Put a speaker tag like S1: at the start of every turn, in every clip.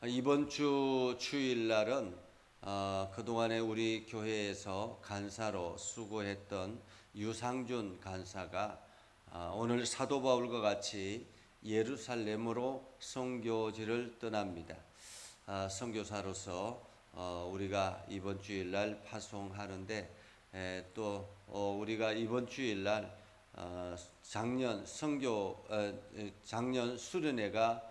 S1: 이번 주 주일날은 그동안에 우리 교회에서 간사로 수고했던 유상준 간사가 오늘 사도 바울과 같이 예루살렘으로 선교지를 떠납니다. 선교사로서 우리가 이번 주일날 파송하는데 또 우리가 이번 주일날 작년 작년 수련회가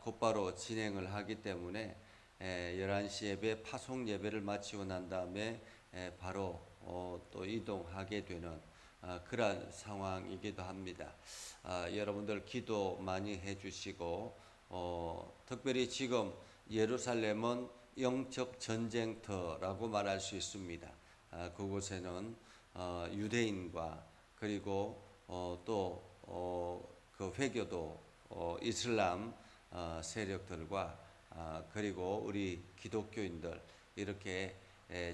S1: 곧바로 진행을 하기 때문에 11시 예배 파송 예배를 마치고 난 다음에 바로 또 이동하게 되는 그러한 상황이기도 합니다. 여러분들 기도 많이 해주시고 특별히 지금 예루살렘은 영적 전쟁터라고 말할 수 있습니다. 그곳에는 유대인과 그리고 또 그 회교도 이슬람 세력들과 그리고 우리 기독교인들 이렇게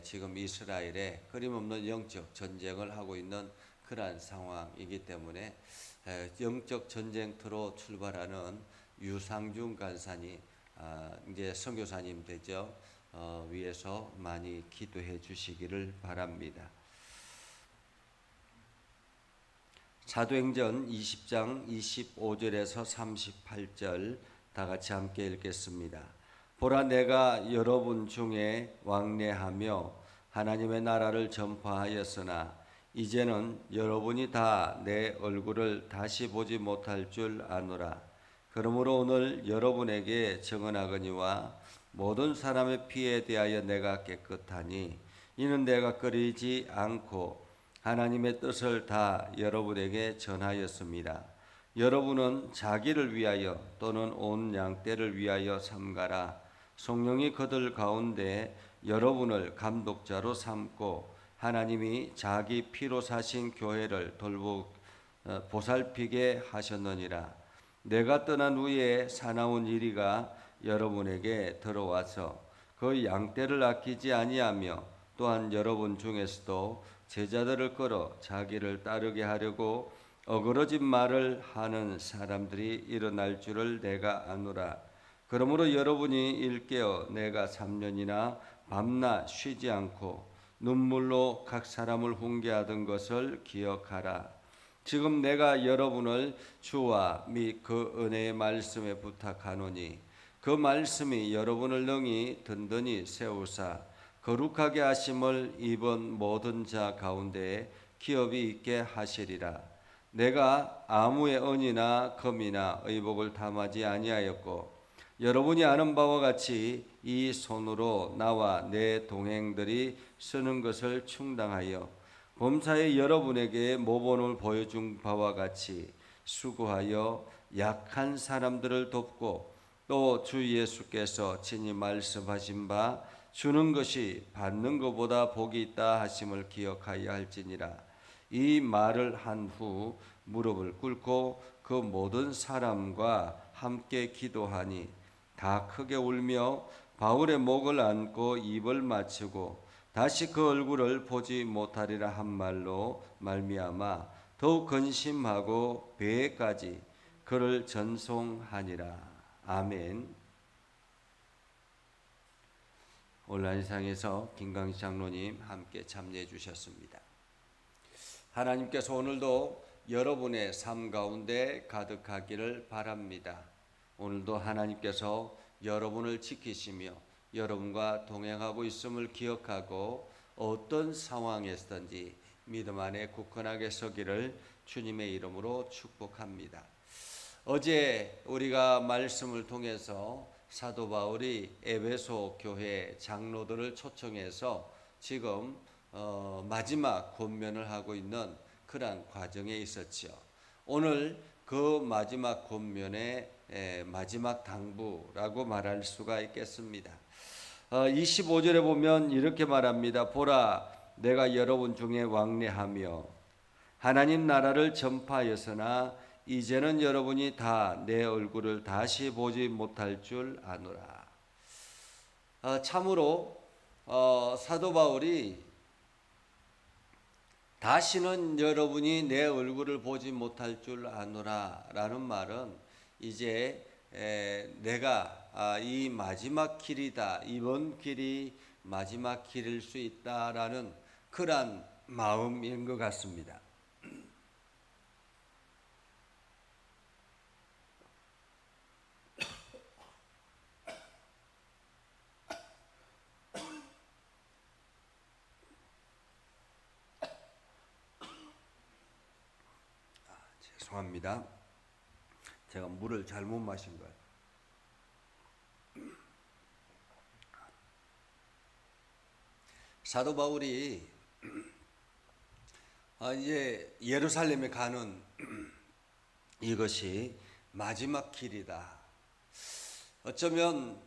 S1: 지금 이스라엘에 끊임없는 영적 전쟁을 하고 있는 그러한 상황이기 때문에 영적 전쟁터로 출발하는 유상준 간사님 이제 선교사님 되죠. 위해서 많이 기도해 주시기를 바랍니다. 사도행전 20장 25절에서 38절 다 같이 함께 읽겠습니다. 보라, 내가 여러분 중에 왕래하며 하나님의 나라를 전파하였으나 이제는 여러분이 다 내 얼굴을 다시 보지 못할 줄 아노라. 그러므로 오늘 여러분에게 증언하거니와 모든 사람의 피에 대하여 내가 깨끗하니 이는 내가 끊이지 않고 하나님의 뜻을 다 여러분에게 전하였습니다. 여러분은 자기를 위하여 또는 온 양떼를 위하여 삼가라. 성령이 그들 가운데 여러분을 감독자로 삼고 하나님이 자기 피로 사신 교회를 보살피게 하셨느니라. 내가 떠난 후에 사나운 이리가 여러분에게 들어와서 그 양떼를 아끼지 아니하며 또한 여러분 중에서도 제자들을 끌어 자기를 따르게 하려고 어그러진 말을 하는 사람들이 일어날 줄을 내가 아노라. 그러므로 여러분이 일깨어 내가 3년이나 밤낮 쉬지 않고 눈물로 각 사람을 훈계하던 것을 기억하라. 지금 내가 여러분을 주와 및 그 은혜의 말씀에 부탁하노니 그 말씀이 여러분을 능히 든든히 세우사 거룩하게 하심을 입은 모든 자 가운데 기업이 있게 하시리라. 내가 아무의 은이나 금이나 의복을 탐하지 아니하였고 여러분이 아는 바와 같이 이 손으로 나와 내 동행들이 쓰는 것을 충당하여 범사에 여러분에게 모본을 보여준 바와 같이 수고하여 약한 사람들을 돕고 또 주 예수께서 친히 말씀하신 바 주는 것이 받는 것보다 복이 있다 하심을 기억하여 할지니라. 이 말을 한 후 무릎을 꿇고 그 모든 사람과 함께 기도하니 다 크게 울며 바울의 목을 안고 입을 맞추고 다시 그 얼굴을 보지 못하리라 한 말로 말미암아 더욱 근심하고 배에까지 그를 전송하니라. 아멘. 온라인상에서 김강희 장로님 함께 참여해 주셨습니다. 하나님께서 오늘도 여러분의 삶 가운데 가득하기를 바랍니다. 오늘도 하나님께서 여러분을 지키시며 여러분과 동행하고 있음을 기억하고 어떤 상황에서든지 믿음 안에 굳건하게 서기를 주님의 이름으로 축복합니다. 어제 우리가 말씀을 통해서 사도 바울이 에베소 교회 장로들을 초청해서 지금 마지막 권면을 하고 있는 그러한 과정에 있었죠. 오늘 그 마지막 권면의 마지막 당부라고 말할 수가 있겠습니다. 25절에 보면 이렇게 말합니다. 보라, 내가 여러분 중에 왕래하며 하나님 나라를 전파하였으나 이제는 여러분이 다 내 얼굴을 다시 보지 못할 줄 아노라. 참으로 사도 바울이 다시는 여러분이 내 얼굴을 보지 못할 줄 아노라 라는 말은 이제 내가 이 마지막 길이다, 이번 길이 마지막 길일 수 있다라는 그러한 마음인 것 같습니다. 죄송합니다. 제가 물을 잘못 마신 거예요. 사도 바울이 이제 예루살렘에 가는 이것이 마지막 길이다. 어쩌면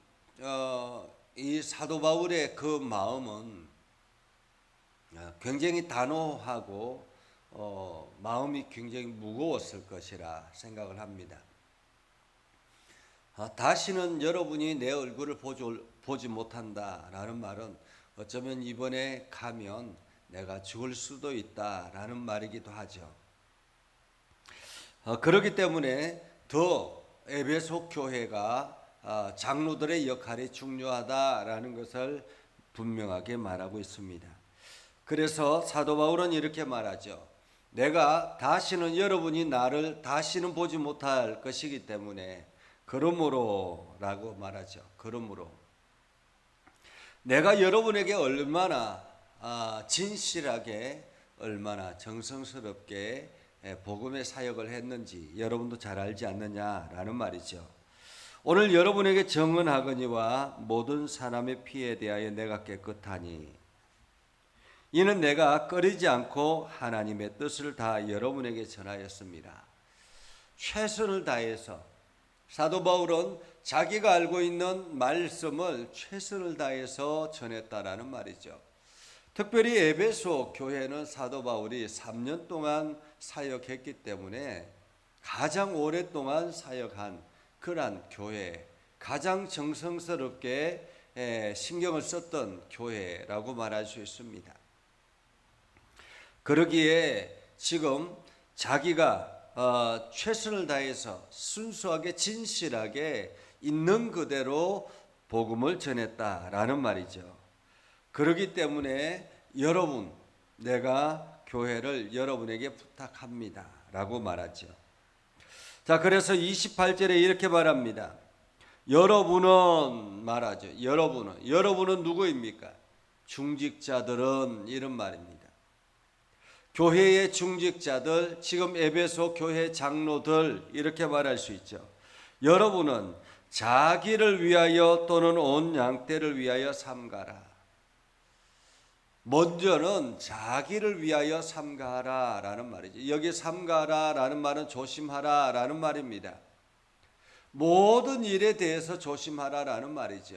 S1: 이 사도 바울의 그 마음은 굉장히 단호하고 마음이 굉장히 무거웠을 것이라 생각을 합니다. 다시는 여러분이 내 얼굴을 보지 못한다라는 말은 어쩌면 이번에 가면 내가 죽을 수도 있다라는 말이기도 하죠. 그렇기 때문에 더 에베소 교회가 장로들의 역할이 중요하다라는 것을 분명하게 말하고 있습니다. 그래서 사도 바울은 이렇게 말하죠. 내가 다시는 여러분이 나를 다시는 보지 못할 것이기 때문에 그러므로 라고 말하죠. 그러므로 내가 여러분에게 얼마나 진실하게 얼마나 정성스럽게 복음의 사역을 했는지 여러분도 잘 알지 않느냐라는 말이죠. 오늘 여러분에게 정언하거니와 모든 사람의 피에 대하여 내가 깨끗하니 이는 내가 꺼리지 않고 하나님의 뜻을 다 여러분에게 전하였습니다. 최선을 다해서 사도 바울은 자기가 알고 있는 말씀을 최선을 다해서 전했다라는 말이죠. 특별히 에베소 교회는 사도 바울이 3년 동안 사역했기 때문에 가장 오랫동안 사역한 그러한 교회, 가장 정성스럽게 신경을 썼던 교회라고 말할 수 있습니다. 그러기에 지금 자기가 최선을 다해서 순수하게 진실하게 있는 그대로 복음을 전했다라는 말이죠. 그렇기 때문에 여러분, 내가 교회를 여러분에게 부탁합니다 라고 말하죠. 자, 그래서 28절에 이렇게 말합니다. 여러분은 말하죠. 여러분은 누구입니까? 중직자들은 이런 말입니다. 교회의 중직자들, 지금 에베소 교회 장로들 이렇게 말할 수 있죠. 여러분은 자기를 위하여 또는 온 양떼를 위하여 삼가라. 먼저는 자기를 위하여 삼가라 라는 말이죠. 여기 삼가라 라는 말은 조심하라 라는 말입니다. 모든 일에 대해서 조심하라 라는 말이죠.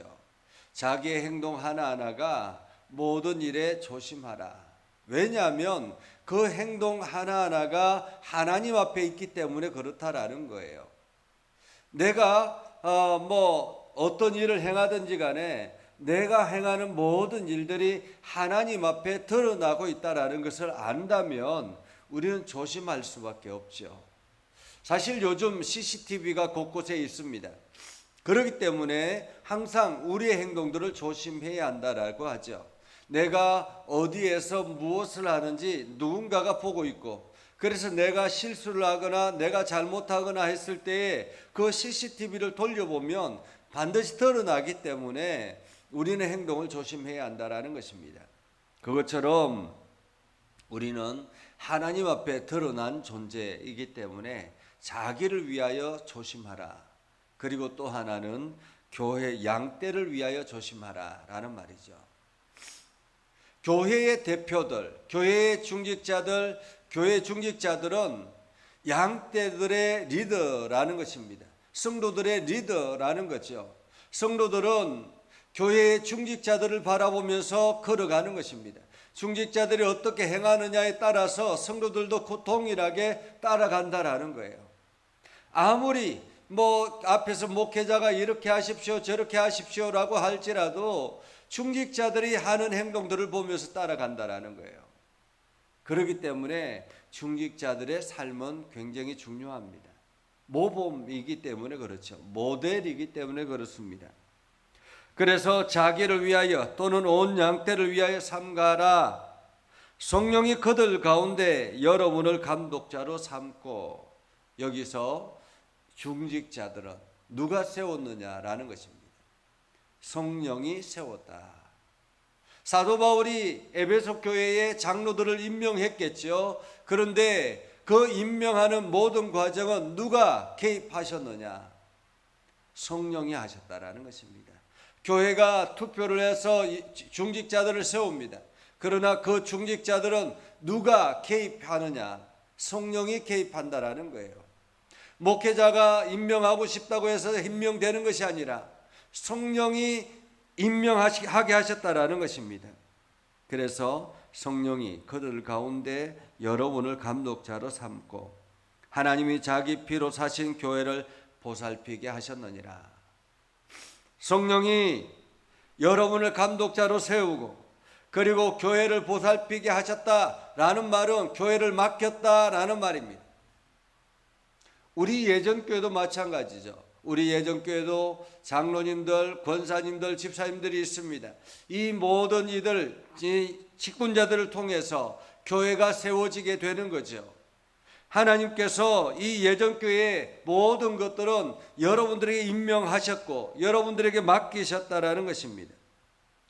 S1: 자기의 행동 하나하나가 모든 일에 조심하라. 왜냐하면 그 행동 하나하나가 하나님 앞에 있기 때문에 그렇다라는 거예요. 내가 어떤 일을 행하든지 간에 내가 행하는 모든 일들이 하나님 앞에 드러나고 있다라는 것을 안다면 우리는 조심할 수밖에 없죠. 사실 요즘 CCTV가 곳곳에 있습니다. 그렇기 때문에 항상 우리의 행동들을 조심해야 한다라고 하죠. 내가 어디에서 무엇을 하는지 누군가가 보고 있고, 그래서 내가 실수를 하거나 내가 잘못하거나 했을 때에 그 CCTV를 돌려보면 반드시 드러나기 때문에 우리는 행동을 조심해야 한다라는 것입니다. 그것처럼 우리는 하나님 앞에 드러난 존재이기 때문에 자기를 위하여 조심하라. 그리고 또 하나는 교회 양떼를 위하여 조심하라 라는 말이죠. 교회의 대표들, 교회의 중직자들, 교회 중직자들은 양떼들의 리더라는 것입니다. 성도들의 리더라는 거죠. 성도들은 교회의 중직자들을 바라보면서 걸어가는 것입니다. 중직자들이 어떻게 행하느냐에 따라서 성도들도 동일하게 따라간다라는 거예요. 아무리 앞에서 목회자가 이렇게 하십시오 저렇게 하십시오라고 할지라도 중직자들이 하는 행동들을 보면서 따라간다라는 거예요. 그렇기 때문에 중직자들의 삶은 굉장히 중요합니다. 모범이기 때문에 그렇죠. 모델이기 때문에 그렇습니다. 그래서 자기를 위하여 또는 온 양떼를 위하여 삼가라. 성령이 그들 가운데 여러분을 감독자로 삼고, 여기서 중직자들은 누가 세웠느냐라는 것입니다. 성령이 세웠다. 사도 바울이 에베소 교회의 장로들을 임명했겠죠. 그런데 그 임명하는 모든 과정은 누가 개입하셨느냐? 성령이 하셨다라는 것입니다. 교회가 투표를 해서 중직자들을 세웁니다. 그러나 그 중직자들은 누가 개입하느냐? 성령이 개입한다라는 거예요. 목회자가 임명하고 싶다고 해서 임명되는 것이 아니라 성령이 임명하게 하셨다라는 것입니다. 그래서 성령이 그들 가운데 여러분을 감독자로 삼고 하나님이 자기 피로 사신 교회를 보살피게 하셨느니라. 성령이 여러분을 감독자로 세우고 그리고 교회를 보살피게 하셨다라는 말은 교회를 맡겼다라는 말입니다. 우리 예전교회도 마찬가지죠. 우리 예전교회도 장로님들, 권사님들, 집사님들이 있습니다. 이 모든 이들, 직분자들을 통해서 교회가 세워지게 되는 거죠. 하나님께서 이 예전교회의 모든 것들은 여러분들에게 임명하셨고 여러분들에게 맡기셨다라는 것입니다.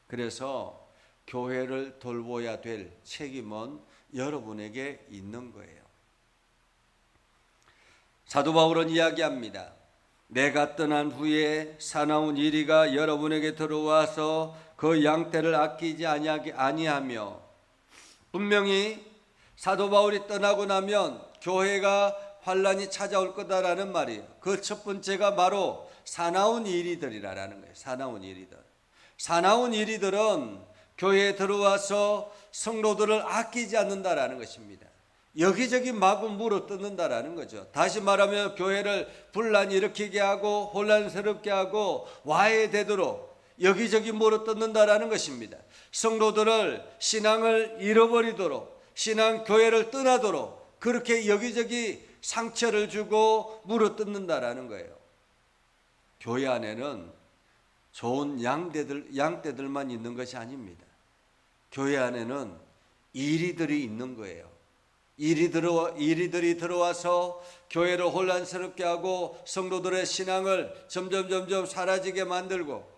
S1: 그래서 교회를 돌보아야 될 책임은 여러분에게 있는 거예요. 사도 바울은 이야기합니다. 내가 떠난 후에 사나운 이리가 여러분에게 들어와서 그 양떼를 아끼지 아니하며, 분명히 사도 바울이 떠나고 나면 교회가 환란이 찾아올 거다라는 말이에요. 그 첫 번째가 바로 사나운 이리들이라는 거예요. 사나운 이리들. 사나운 이리들은 교회에 들어와서 성도들을 아끼지 않는다라는 것입니다. 여기저기 마구 물어뜯는다라는 거죠. 다시 말하면 교회를 분란 일으키게 하고 혼란스럽게 하고 와해되도록 여기저기 물어뜯는다라는 것입니다. 성도들을 신앙을 잃어버리도록, 신앙 교회를 떠나도록 그렇게 여기저기 상처를 주고 물어뜯는다라는 거예요. 교회 안에는 좋은 양떼들만 있는 것이 아닙니다. 교회 안에는 이리들이 있는 거예요. 이리들이 들어와서 교회를 혼란스럽게 하고 성도들의 신앙을 점점 사라지게 만들고,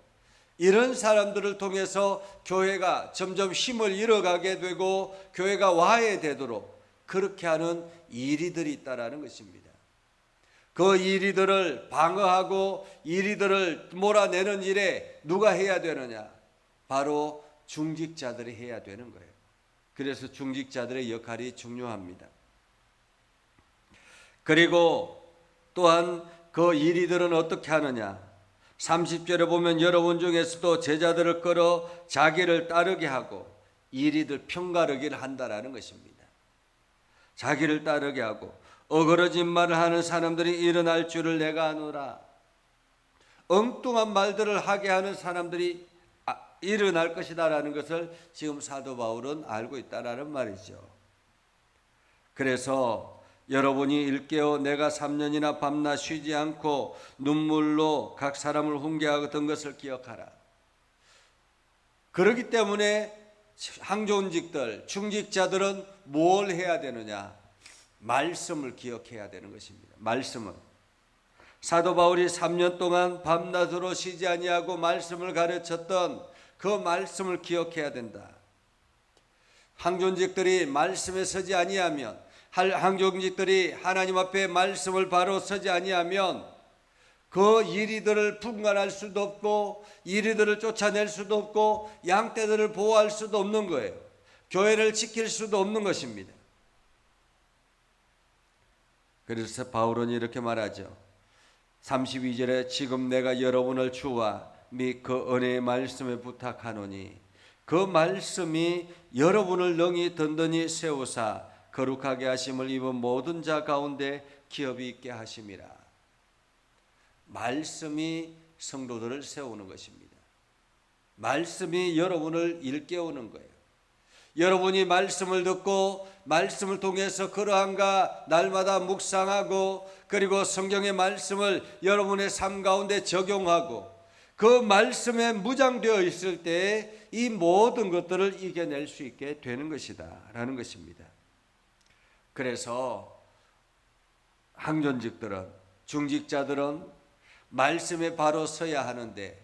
S1: 이런 사람들을 통해서 교회가 점점 힘을 잃어가게 되고 교회가 와해되도록 그렇게 하는 이리들이 있다라는 것입니다. 그 이리들을 방어하고 이리들을 몰아내는 일에 누가 해야 되느냐? 바로 중직자들이 해야 되는 거예요. 그래서 중직자들의 역할이 중요합니다. 그리고 또한 그 이리들은 어떻게 하느냐? 30절에 보면 여러분 중에서도 제자들을 끌어 자기를 따르게 하고, 이리들 편가르기를 한다라는 것입니다. 자기를 따르게 하고 어그러진 말을 하는 사람들이 일어날 줄을 내가 아노라. 엉뚱한 말들을 하게 하는 사람들이 일어날 것이다라는 것을 지금 사도 바울은 알고 있다라는 말이죠. 그래서 여러분이 일깨어 내가 3년이나 밤낮 쉬지 않고 눈물로 각 사람을 훈계하던 것을 기억하라. 그렇기 때문에 항존직들, 중직자들은 뭘 해야 되느냐? 말씀을 기억해야 되는 것입니다. 말씀은 사도 바울이 3년 동안 밤낮으로 쉬지 아니하고 말씀을 가르쳤던 그 말씀을 기억해야 된다. 항존직들이 말씀에 서지 아니하면, 항존직들이 하나님 앞에 말씀을 바로 서지 아니하면 그 이리들을 분간할 수도 없고 이리들을 쫓아낼 수도 없고 양떼들을 보호할 수도 없는 거예요. 교회를 지킬 수도 없는 것입니다. 그래서 바울은 이렇게 말하죠. 32절에 지금 내가 여러분을 주와 및 그 은혜의 말씀에 부탁하노니 그 말씀이 여러분을 능히 든든히 세우사 거룩하게 하심을 입은 모든 자 가운데 기업이 있게 하심이라. 말씀이 성도들을 세우는 것입니다. 말씀이 여러분을 일깨우는 거예요. 여러분이 말씀을 듣고 말씀을 통해서 그러한가 날마다 묵상하고 그리고 성경의 말씀을 여러분의 삶 가운데 적용하고 그 말씀에 무장되어 있을 때 이 모든 것들을 이겨낼 수 있게 되는 것이다 라는 것입니다. 그래서 항존직들은, 중직자들은 말씀에 바로 서야 하는데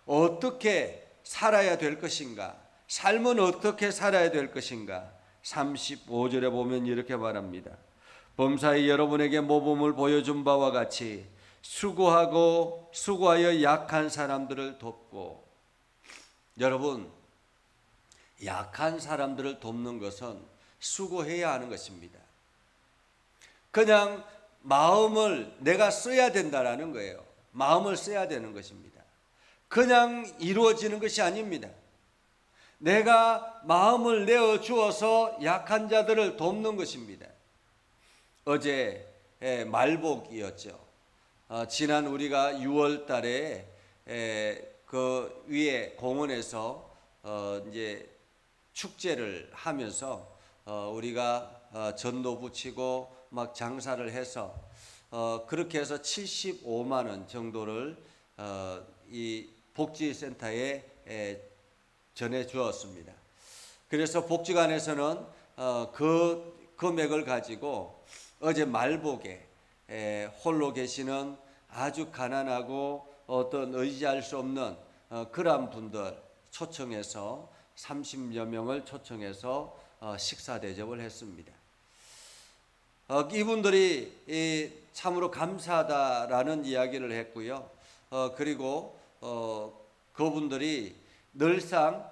S1: 어떻게 살아야 될 것인가, 삶은 어떻게 살아야 될 것인가. 35절에 보면 이렇게 말합니다. 범사에 여러분에게 모범을 보여준 바와 같이 수고하여 약한 사람들을 돕고. 여러분, 약한 사람들을 돕는 것은 수고해야 하는 것입니다. 그냥 마음을 내가 써야 된다라는 거예요. 마음을 써야 되는 것입니다. 그냥 이루어지는 것이 아닙니다. 내가 마음을 내어 주어서 약한 자들을 돕는 것입니다. 어제 말복이었죠. 지난 우리가 6월 달에 그 위에 공원에서 이제 축제를 하면서 우리가 전도 붙이고 막 장사를 해서 그렇게 해서 75만 원 정도를 이 복지센터에 전해 주었습니다. 그래서 복지관에서는 그 금액을 가지고 어제 말복에 홀로 계시는 아주 가난하고 어떤 의지할 수 없는 그런 분들 초청해서 30여 명을 초청해서 식사 대접을 했습니다. 이분들이 참으로 감사하다라는 이야기를 했고요. 그리고 그분들이 늘상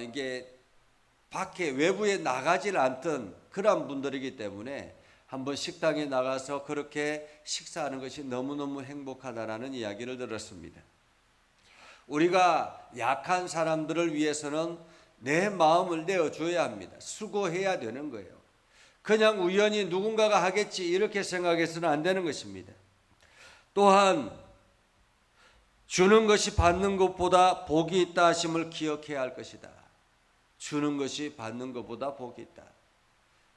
S1: 이게 밖에 외부에 나가질 않던 그런 분들이기 때문에 한번 식당에 나가서 그렇게 식사하는 것이 너무너무 행복하다라는 이야기를 들었습니다. 우리가 약한 사람들을 위해서는 내 마음을 내어줘야 합니다. 수고해야 되는 거예요. 그냥 우연히 누군가가 하겠지 이렇게 생각해서는 안 되는 것입니다. 또한 주는 것이 받는 것보다 복이 있다 하심을 기억해야 할 것이다. 주는 것이 받는 것보다 복이 있다.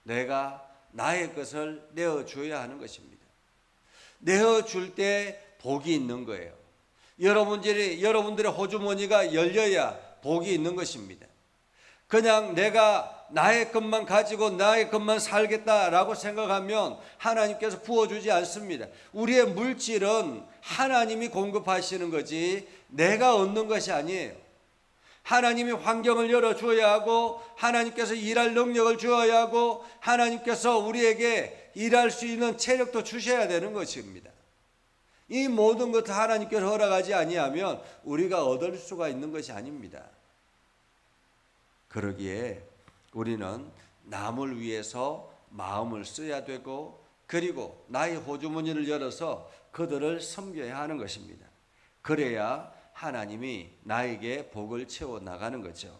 S1: 내가 나의 것을 내어줘야 하는 것입니다. 내어줄 때 복이 있는 거예요. 여러분들의 호주머니가 열려야 복이 있는 것입니다. 그냥 내가 나의 것만 가지고 나의 것만 살겠다라고 생각하면 하나님께서 부어주지 않습니다. 우리의 물질은 하나님이 공급하시는 거지 내가 얻는 것이 아니에요. 하나님이 환경을 열어주어야 하고 하나님께서 일할 능력을 주어야 하고 하나님께서 우리에게 일할 수 있는 체력도 주셔야 되는 것입니다. 이 모든 것을 하나님께서 허락하지 아니하면 우리가 얻을 수가 있는 것이 아닙니다. 그러기에 우리는 남을 위해서 마음을 써야 되고 그리고 나의 호주머니를 열어서 그들을 섬겨야 하는 것입니다. 그래야 하나님이 나에게 복을 채워 나가는 거죠.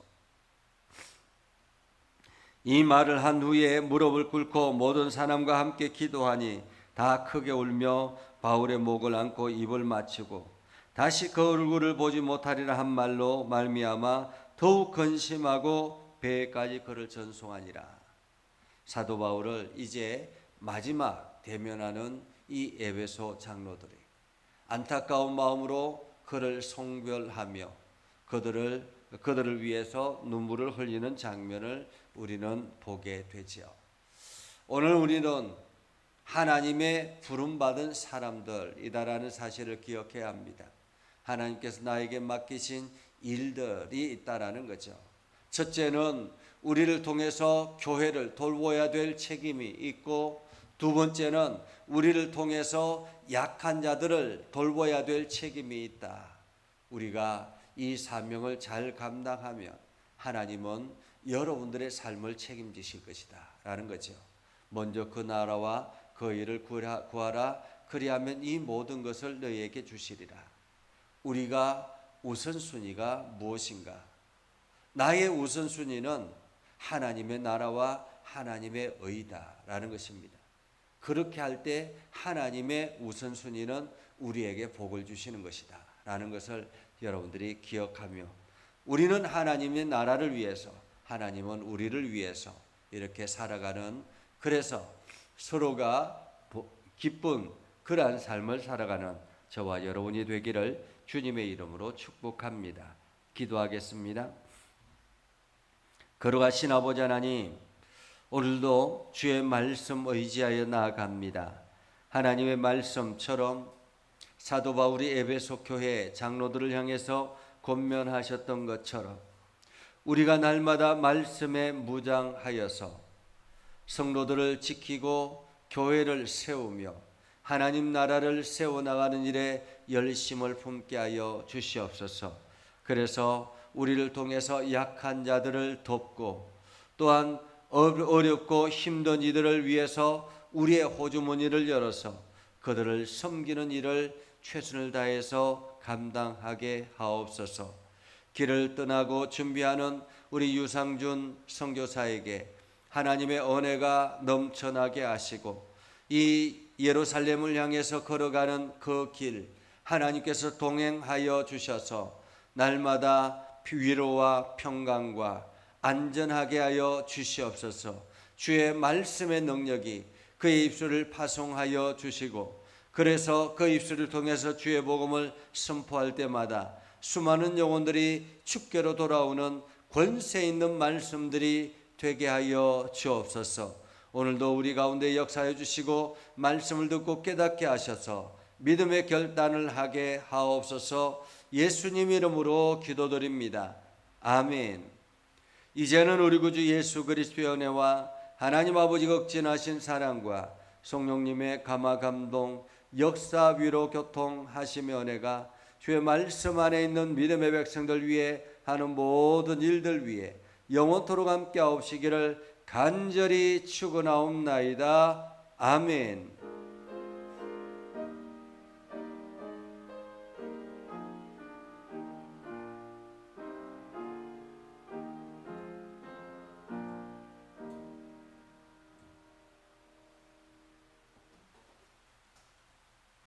S1: 이 말을 한 후에 무릎을 꿇고 모든 사람과 함께 기도하니 다 크게 울며 바울의 목을 안고 입을 맞추고 다시 그 얼굴을 보지 못하리라 한 말로 말미암아 더욱 근심하고 배에까지 그를 전송하니라. 사도 바울을 이제 마지막 대면하는 이 에베소 장로들이 안타까운 마음으로 그를 송별하며 그들을 위해서 눈물을 흘리는 장면을 우리는 보게 되지요. 오늘 우리는 하나님의 부름받은 사람들이다라는 사실을 기억해야 합니다. 하나님께서 나에게 맡기신 일들이 있다라는 거죠. 첫째는 우리를 통해서 교회를 돌보아야 될 책임이 있고, 두 번째는 우리를 통해서 약한 자들을 돌보아야 될 책임이 있다. 우리가 이 사명을 잘 감당하면 하나님은 여러분들의 삶을 책임지실 것이다 라는 거죠. 먼저 그 나라와 그 일을 구하라. 그리하면 이 모든 것을 너희에게 주시리라. 우리가 우선순위가 무엇인가? 나의 우선순위는 하나님의 나라와 하나님의 의다라는 것입니다. 그렇게 할 때 하나님의 우선순위는 우리에게 복을 주시는 것이다 라는 것을 여러분들이 기억하며, 우리는 하나님의 나라를 위해서 하나님은 우리를 위해서 이렇게 살아가는, 그래서 서로가 기쁜 그러한 삶을 살아가는 저와 여러분이 되기를 주님의 이름으로 축복합니다. 기도하겠습니다. 걸어가신 아버지 하나님, 오늘도 주의 말씀 의지하여 나아갑니다. 하나님의 말씀처럼 사도 바울이 에베소 교회 장로들을 향해서 권면하셨던 것처럼 우리가 날마다 말씀에 무장하여서 성도들을 지키고 교회를 세우며 하나님 나라를 세워나가는 일에 열심을 품게 하여 주시옵소서. 그래서 우리를 통해서 약한 자들을 돕고 또한 어렵고 힘든 이들을 위해서 우리의 호주머니를 열어서 그들을 섬기는 일을 최선을 다해서 감당하게 하옵소서. 길을 떠나고 준비하는 우리 유상준 선교사에게 하나님의 은혜가 넘쳐나게 하시고 이 예루살렘을 향해서 걸어가는 그 길 하나님께서 동행하여 주셔서 날마다 위로와 평강과 안전하게 하여 주시옵소서. 주의 말씀의 능력이 그의 입술을 파송하여 주시고 그래서 그 입술을 통해서 주의 복음을 선포할 때마다 수많은 영혼들이 주께로 돌아오는 권세 있는 말씀들이 되게 하여 주옵소서. 오늘도 우리 가운데 역사해 주시고 말씀을 듣고 깨닫게 하셔서 믿음의 결단을 하게 하옵소서. 예수님 이름으로 기도드립니다. 아멘. 이제는 우리 구주 예수 그리스도의 은혜와 하나님 아버지 극진하신 사랑과 성령님의 감화 감동 역사 위로 교통하심의 은혜가 주의 말씀 안에 있는 믿음의 백성들 위해 하는 모든 일들 위해 영원토록 함께 하옵시기를 간절히 축원하옵나이다. 아멘.